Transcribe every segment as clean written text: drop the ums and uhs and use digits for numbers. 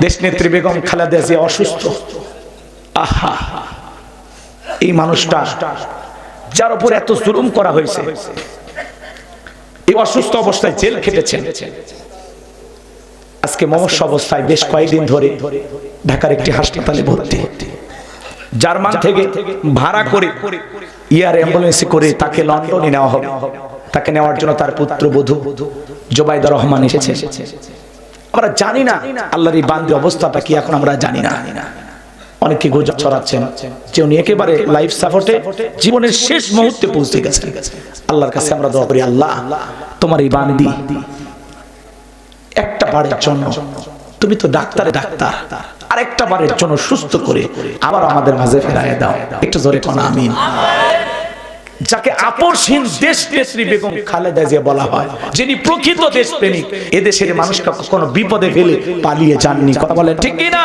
দেশ নেত্রী বেগম খালেদা জিয়া অসুস্থ। আহা, এই মানুষটা যার উপর এত জুলুম করা হয়েছে, এই অসুস্থ অবস্থায় জেল খেটেছেন। আজকে মমস্য অবস্থায় বেশ কয়েকদিন ধরে ঢাকার একটি হাসপাতালে ভর্তি। জার্মান থেকে ভাড়া করে এয়ার অ্যাম্বুলেন্সে করে তাকে লন্ডনে নেওয়া হবে। তাকে নেওয়ার জন্য তার পুত্রবধূ জোবাইদা রহমান এসেছে। আমরা জানি না আল্লাহর এই বান্দি অবস্থাটা কি, এখন আমরা জানি না। অনেকে গুজব ছড়াচ্ছেন যে উনি একেবারে লাইফ সাপোর্টে জীবনের শেষ মুহূর্তে পৌঁছে গেছেন। আল্লাহর কাছে আমরা দোয়া করি, আল্লাহ তোমার এই বান্দি একটা বারের জন্য, তুমি তো ডাক্তার, আরেকটা বারের জন্য সুস্থ করে আবার আমাদের মাঝে ফেরায় দাও। একটু জোরে কোন আমিন। যাকে আপসহীন দেশ নেত্রী বেগম খালেদা জিয়া বলা হয়, যিনি প্রকৃত দেশপ্রেমিক, এদেশের মানুষকে কখনো বিপদে ফেলে পালিয়ে যাননি। কথা বলেন ঠিক কিনা?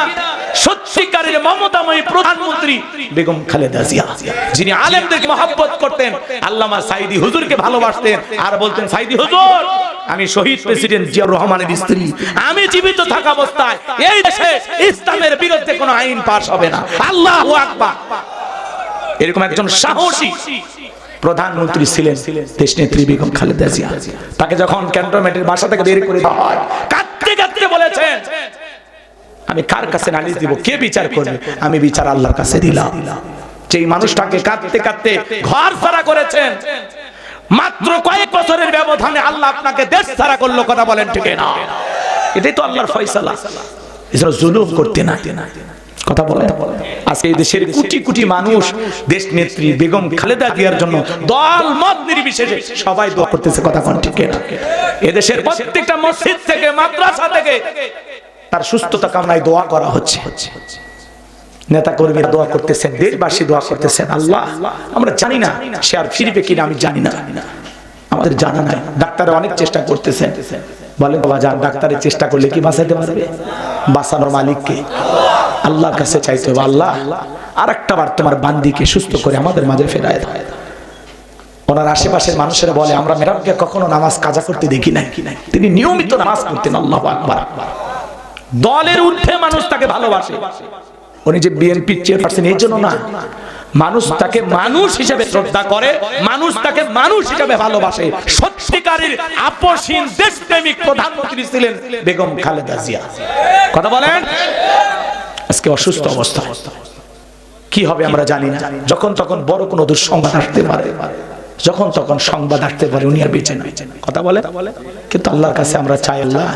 সত্যিকারের মমতাময়ী প্রধানমন্ত্রী বেগম খালেদা জিয়া, যিনি আলেমদেরকে মহব্বত করতেন, আল্লামা সাইদি হুজুরকে ভালোবাসতেন, আর বলতেন, সাইদি হুজুর আমি শহীদ প্রেসিডেন্ট জিয়াউর রহমানের স্ত্রী, আমি জীবিত থাকা অবস্থায় এই দেশে ইসলামের বিরুদ্ধে কোনো আইন পাস হবে না। আল্লাহু আকবার। এরকম একজন সাহসী প্রধানমন্ত্রী ছিলেন দেশনেত্রী বেগম খালেদা জিয়া। তাকে যখন ক্যান্টনমেন্টের বাসা থেকে বের করে দেওয়া হয়, কাঁদতে কাঁদতে বলেছেন, আমি কার কাছে নালিশ দিব, কে বিচার করবে? আমি বিচার আল্লাহর কাছে দিলাম। যেই মানুষটাকে কাঁদতে কাঁদতে ঘর ছাড়া করেছেন, মাত্র কয়েক বছরের ব্যবধানে আল্লাহ আপনাকে দেশ ছাড়া করলো। কথা বলেন ঠিক না? এটাই তো আল্লাহর ফয়সালা। এছাড়া জুলুম করতে না। কথা বলেন। আজকে এই দেশের কোটি কোটি মানুষ দেশ নেত্রী বেগম খালেদা জিয়ার জন্য দল মত নির্বিশেষে সবাই দোয়া করতেছে। কথা কোন ঠিক না? এদেশের প্রত্যেকটা মসজিদ থেকে, মাদ্রাসা থেকে তার সুস্থতা কামনায় দোয়া করা হচ্ছে। নেতা কর্মীরা দোয়া করতেছেন, দেশবাসী দোয়া করতেছেন। আল্লাহ, আমরা জানি না সে আর ফিরবে কিনা, আমি জানি না, আমাদের জানা নাই। ডাক্তাররা অনেক চেষ্টা করতেছেন। বলে বাবা যান, ডাক্তারের চেষ্টা করলে কি বাঁচাতে পারবে? বাঁচানোর মালিককে, আল্লাহর কাছে চাইতে হবে, আল্লাহ আরেকটা বার তোমার বান্দিকে সুস্থ করে আমাদের মাঝে ফেরায় দাও। ওনার আশেপাশের মানুষেরা বলে, আমরা ম্যাডামকে কখনো নামাজ কাজা করতে দেখি নাই, তিনি নিয়মিত নামাজ পড়তেন। আল্লাহু আকবার। দলের ঊর্ধ্বে মানুষ তাকে ভালোবাসে। উনি যে বিএনপি চেয়ারপারসন এই জন্য না, মানুষ তাকে মানুষ হিসেবে শ্রদ্ধা করে, মানুষ তাকে মানুষ হিসেবে ভালোবাসে। সত্যিকারের আপসহীন দেশপ্রেমিক প্রধানমন্ত্রী ছিলেন বেগম খালেদা জিয়া। কথা বলেন। আজকে অসুস্থ অবস্থা, কি হবে আমরা জানি না। যখন তখন বড় কোনো দুঃসংবাদ আসতে পারে, যখন তখন সংবাদ আসতে পারে উনি আর বেঁচে নাই। কথা বলে। কিন্তু আল্লাহর কাছে আমরা চাই, আল্লাহ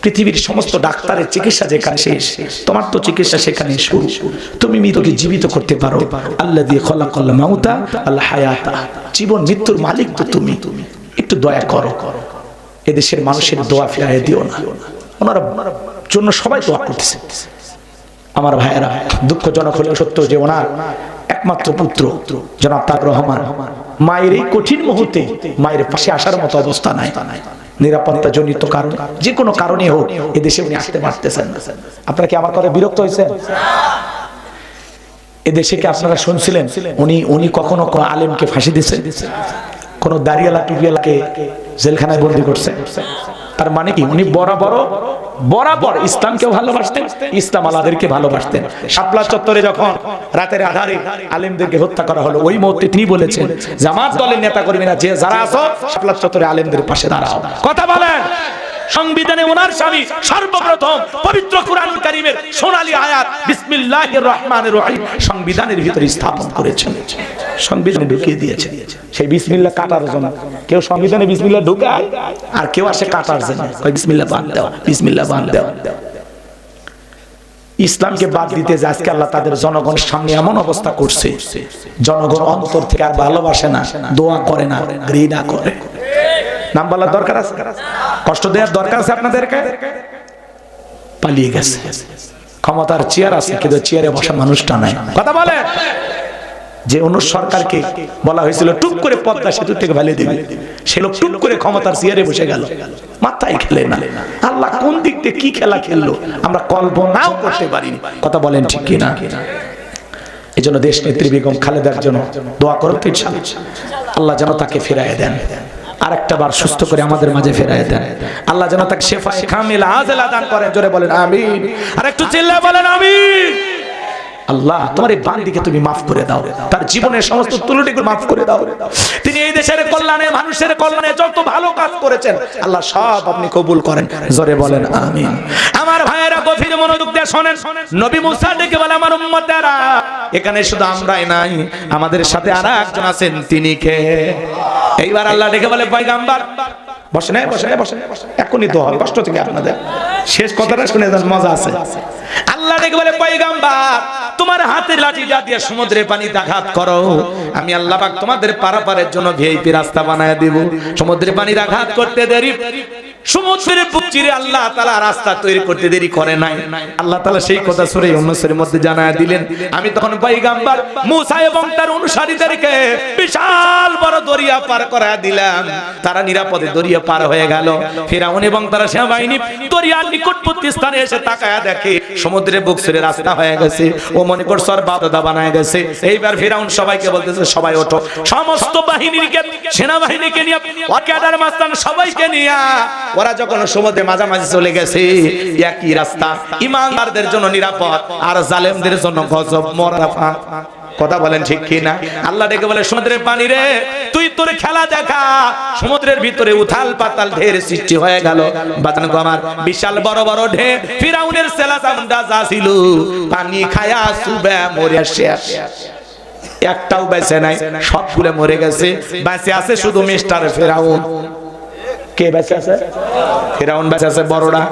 পৃথিবীর সমস্ত ডাক্তারের চিকিৎসা যেখানে শেষ, তোমার তো চিকিৎসা সেখানে শুরু। তুমি মৃতকে জীবিত করতে পারো। আল্লাহ দিয়ে খলাকাল মাউতা আল হায়াতা, জীবন মৃত্যুর মালিক তো তুমি। একটু দয়া করো, এদেশের মানুষের দোয়া ফিরাইয়া দিও না। ওনার জন্য সবাই দোয়া করতেছে। আমার ভাইয়েরা, দুঃখজনক হলেও সত্য যে ওনার একমাত্র পুত্র জনাব তারেক রহমান মায়ের এই কঠিন মুহূর্তে মায়ের পাশে আসার মতো অবস্থা নাই। নিরাপত্তা জনিত কারণ, যে কোনো কারণে হোক, এদেশে উনি আসতে পারতেছেন না। আপনারা কি আমার কথা বিরক্ত হয়েছেন? এদেশে কি আপনারা শুনছিলেন উনি কখনো কোন আলেমকে ফাঁসি দিয়েছেন? কোন দাড়িয়ালা টুপিয়ালাকে জেলখানায় বন্দী করছেন? তার মানে কি উনি বরাবর ইসলামকেও ভালোবাসতেন, ইসলাম আলাদেরকে ভালোবাসতেন। শাপলা চত্বরে যখন রাতের আধারে আলেমদেরকে হত্যা করা হলো, ওই মুহূর্তে তিনি বলেছেন, জামাত দলের নেতা কর্মীরা যে যারা আছো, শাপলা চত্বরে আলেমদের পাশে দাঁড়াও। কথা বলেন। সংবিধানে ওনার স্বামী সর্বপ্রথম পবিত্র কুরআন কারীমের সোনালী আয়াত বিসমিল্লাহির রহমানির রহিম সংবিধানের ভিতরে স্থাপন করেছেন, সংবিধানে ঢুকিয়ে দিয়েছেন। সেই বিসমিল্লাহ কাটার জন্য কেউ সংবিধানে বিসমিল্লাহ ঢুকায়, আর কেউ আসে কাটার জন্য কয় বিসমিল্লাহ বাদ দাও, বিসমিল্লাহ বাদ দাও। ইসলামকে বাদ দিতে যে আজকে আল্লাহ তাদের জনগণের সামনে এমন অবস্থা করছে, জনগণ অন্তর থেকে আর ভালোবাসে না, দোয়া করে না, ঘৃণা করে। নাম বলার দরকার আছে? কষ্ট দেওয়ার দরকার আছে আপনাদেরকে? পালিয়ে গেছে। ক্ষমতার চেয়ার আছে, কিন্তু চেয়ারে বসা মানুষটা নাই। কথা বলে। যে অন্য সরকারকে বলা হয়েছিল টুক করে পদ্মা সেতু থেকে ফেলে দিবে, সে লোক টুক করে ক্ষমতার চেয়ারে বসে গেল। মাথায় খেলে না। আল্লাহ কোন দিক থেকে কি খেলা খেললো আমরা কল্পনাও করতে পারিনি। কথা বলেন ঠিক কিনা? এই জন্য দেশ নেত্রী বেগম খালেদার জন্য দোয়া করতে ইনশাআল্লাহ, আল্লাহ যেন তাকে ফিরাইয়া দেন। আরেকটা বার সুস্থ করে আমাদের মাঝে ফেরায় দেন। আল্লাহ যেন তাকে শেফায়ে কামিলা আজেলা দান করেন। জোরে বলেন আমিন। আর একটু চিল্লায়ে বলেন আমিন। আল্লাহ তোমার এই বান্দিকে তুমি মাফ করে দাও, তার জীবনের সমস্ত ত্রুটিগুলো মাফ করে দাও। তিনি এই দেশের কল্যাণে, মানুষের কল্যাণে যত ভালো কাজ করেছেন আল্লাহ সব আপনি কবুল করেন। জোরে বলেন আমিন। আমার ভাইয়েরা গভীর মনোযোগ দিয়ে শোনেন। নবী মুসা ডেকে বলে আমার উম্মতেরা, এখানে শুধু আমরাই নাই, আমাদের সাথে আর একজন আছেন, তিনি কে? এইবার আল্লাহ ডেকে বলে পয়গম্বর বসেন, বসেন, বসেন, এখনই তো হবে, কষ্ট থেকে আপনাদের শেষ কথাটা শুনে যান, মজা আছে। আল্লাহ ডেকে বলে পয়গম্বর তোমার হাতের লাঠি দিয়ে সমুদ্রে পানিতে আঘাত করো, আমি আল্লাহ পাক তোমাদের পারাপারের জন্য ভিআইপি রাস্তা বানায় দেব। সমুদ্রে পানির আঘাত করতে দেরি, সমুদ্রের বুক চিরে আল্লাহ তাআলা রাস্তা তৈরি করতে দেরি করে নাই। আল্লাহ তাআলা সেই কথা সূরা ইউনূসের মধ্যে জানায় দিলেন। আমি তখন পয়গম্বর মূসা এবং তার অনুসারীদেরকে বিশাল বড় দরিয়া পার করায় দিলাম। তারা নিরাপদে দরিয়া পার হয়ে গেল। ফিরআউন এবং তার সেনাবাহিনী দরিয়ার নিকটবর্তী স্থানে এসে তাকায়া দেখে সমুদ্রের বুক চিরে রাস্তা হয়ে গেছে। ও মনে করছে আর বাদদা বানায় গেছে। এইবার ফিরআউন সবাইকে বলতেছে সবাই ওঠো, সমস্ত বাহিনীকে, সেনাবাহিনীকে নিয়ে, ওয়াকাদার মাস্তান সবাইকে নিয়ে ওরা যখন সমুদ্রে মাঝামাঝি চলে গেছে, একই রাস্তা ঈমানদারদের জন্য নিরাপদ আর জালেমদের জন্য গজব মরাফা। কথা বলেন ঠিক কি না? আল্লাহ ডেকে বলে সমুদ্রের পানি রে, তুই তোর খেলা দেখা। সমুদ্রের ভিতরে উথাল পাতাল ঢের সৃষ্টি হয়ে গেল। বাজান গো আমার, বিশাল বড় বড় ঢের ফিরআউনের সেলা চামড়া যা ছিল পানি খায়া সুবে মরে শেষ, একটাও বেঁচে নাই, সবগুলো মরে গেছে। বেঁচে আছে শুধু মিস্টার ফিরআউন। কে বেঁচে আছে? ফিরআউন বেঁচে আছে। বড়রা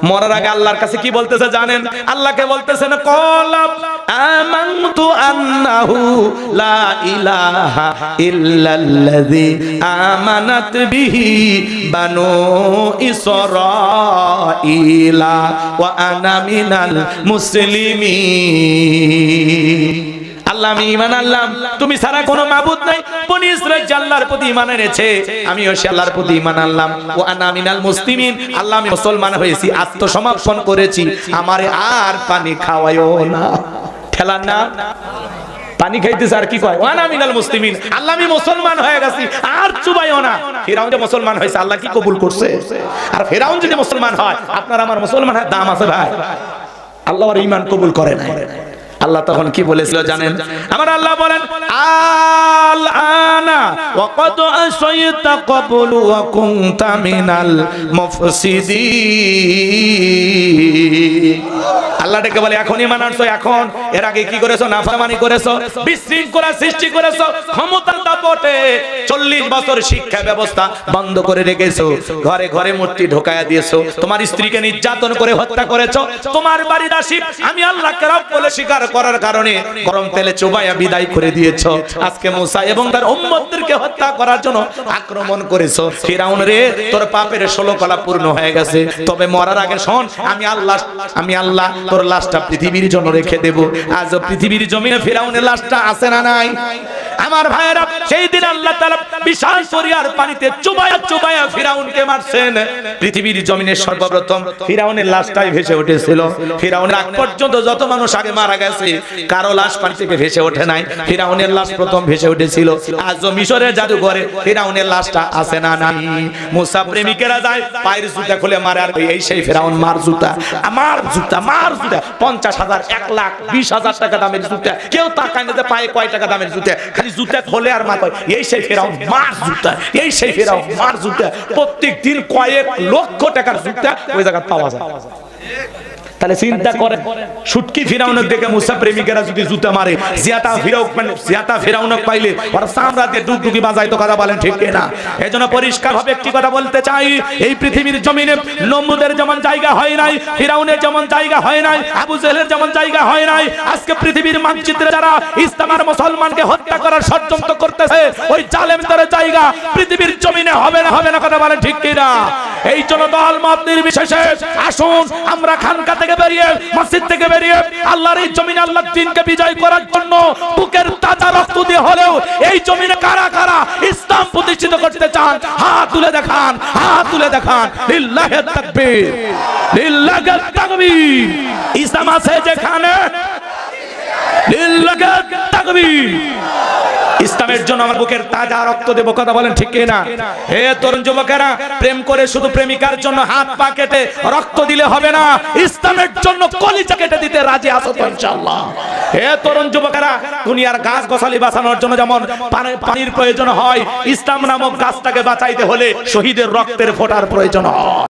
মরার আগে আল্লাহর কাছে কি বলতেছে জানেন? আল্লাহকে বলতেছেন কলাব আমানতু আন্নাহু লা ইলাহা ইল্লাল্লাযী আমানাত বিহি বানু ইসরাঈলা ওয়া আনা মিনাল মুসলিমিন। আল্লাহ আমি ঈমান আনলাম তুমি ছাড়া কোনো মাবুদ নাই। বনি ইসরাঈল আল্লাহর প্রতি ঈমান এনেছে, আমিও সে আল্লাহর প্রতি ঈমান আনলাম। ওয়া আনা মিনাল মুসলিমিন, আল্লাহ আমি মুসলমান হয়েছি, আত্মসমর্পণ করেছি, আমারে আর পানি খাওয়ায়ও না। ঠেলান না, পানি খাইতেছে আর কি কয় ওয়া আনা মিনাল মুসলিমিন, আল্লাহ আমি মুসলমান হয়ে গেছি, আর চুবাইও না। ফিরআউন যে মুসলমান হয়েছে আল্লাহ কি কবুল করছে? আর ফিরআউন যদি মুসলমান হয়, আপনার আমার মুসলমান হয় দাম আছে ভাই? আল্লাহর ঈমান কবুল করে নাই। আল্লাহ তখন কি বলেছিল জানেন? আমার আল্লাহ বলেন আল আনা ওয়া ক্বাদ আসাইতা ক্বাবলু ওয়া কুনতা মিনাল মুফসিদিন। আল্লাহ ডেকে বলে এখন ঈমান আনছো, এখন এর আগে কি করেছো? নাফরমানি করেছো, বিশৃঙ্খলা সৃষ্টি করেছো, ক্ষমতার দাপটে 40 বছর শিক্ষা ব্যবস্থা বন্ধ করে রেখেছো, ঘরে ঘরে মূর্তি ঢোকায়া দিয়েছো, তোমার স্ত্রীকে নির্যাতন করে হত্যা করেছো, তোমার বাড়ির আসি আমি আল্লাহকে রব বলে স্বীকার করার কারণে গরম তেলে চুবাইয়া বিদায় করে দিয়েছো। আজকে মুসা এবং তার উম্মতদেরকে হত্যা করার জন্য আক্রমণ করেছো। ফিরআউন রে, তোর পাপের 16 কলা পূর্ণ হয়ে গেছে, তবে মরার আগে শোন, আমি আল্লাহ তোর লাশটা পৃথিবীর জন্য রেখে দেব। আজ পৃথিবীর জমিনে ফিরআউনের লাশটা আছে না নাই? আমার ভাইয়েরা, সেই দিন আল্লাহ তাআলা বিশাল দরিয়ার পানিতে চুবায়া চুবায়া ফিরআউনকে মারছেন। পৃথিবীর জমিনে সর্বপ্রথম ফিরআউনের লাশটাই ভেসে উঠেছিল। ফিরআউনের আগ পর্যন্ত যত মানুষ আগে মারা গেছে কারো লাশ পানি থেকে ভেসে ওঠে নাই, ফিরআউনের লাশ প্রথম ভেসে উঠেছিল। আজ মিশরের জাদুঘরে ফিরআউনের লাশটা আছে না নাই? মুসা প্রেমিকেরা যায় পায়ের জুতা খুলে মারে, আর এই সেই ফিরআউন মার জুতা, আমার জুতা, মার জুতা, 50,000, 1,20,000 টাকা দামের জুতা, কেউ তাকায় না যে পায়ে কয় টাকা দামের জুতা, খালি জুতা খোলে আর মাথায় এই সেই ফিরআউন মার জুতা, এই সেই ফিরআউন মার জুতা। প্রত্যেক দিন কয়েক লক্ষ টাকার জুতা ওই জায়গা পাওয়া যায়। তাহলে চিন্তা করেন, শুটকি ফিরাউনক দেখে মুসা প্রেমিকেরা যদি জুতা মারে, জিয়াতা ফিরাউনক পাইলে ওরা চামড়া দিয়ে ডুগডুগি বাজাইতো। কথা বলেন ঠিক না? এজন্য পরিষ্কার ভাবে একটি কথা বলতে চাই, এই পৃথিবীর জমিনে নমরুদের যেমন জায়গা হয় নাই, ফিরাউনের যেমন জায়গা হয় নাই, আবু জেহেলের যেমন জায়গা হয় নাই, আজকে পৃথিবীর মানচিত্রে যারা ইসলাম আর মুসলমানকে হত্যা করার ষড়যন্ত্র করতেছে, ওই জালেমদের জায়গা পৃথিবীর জমিনে হবে না, হবে না। কথা বলেন ঠিক কি না? এই জন্য দল মত নির্বিশেষে আসুন আমরা খানকা থেকে বেরিয়ে, মসজিদ থেকে বেরিয়ে আল্লাহর এই জমিনে আল্লাহর দ্বীনকে বিজয় করার জন্য বুকের তাজা রক্ত দিয়ে হলেও এই জমিনে কারা কারা ইসলাম প্রতিষ্ঠিত করতে চান হাত তুলে দেখান, হাত তুলে দেখান। লিল্লাহি তাকবীর, লিল্লাহি তাকবীর। ইসলাম আছে যেখানে, লিল্লাহি তাকবীর। ইসলামের জন্য আমার বুকের তাজা রক্ত দেব, কথা বলেন ঠিক কিনা? হে তরুণ যুবকেরা, প্রেম করে শুধু প্রেমিকার জন্য হাত পা কেটে রক্ত দিলে হবে না, ইসলামের জন্য কলিজা কেটে দিতে রাজি আছো তো ইনশাআল্লাহ? হে তরুণ যুবকেরা, দুনিয়ার গাছ গোছালি বাঁচানোর জন্য যেমন পানির প্রয়োজন হয়, ইসলাম নামক গাছটাকে বাঁচাইতে হলে শহীদের রক্তের ফোঁটার প্রয়োজন হয়।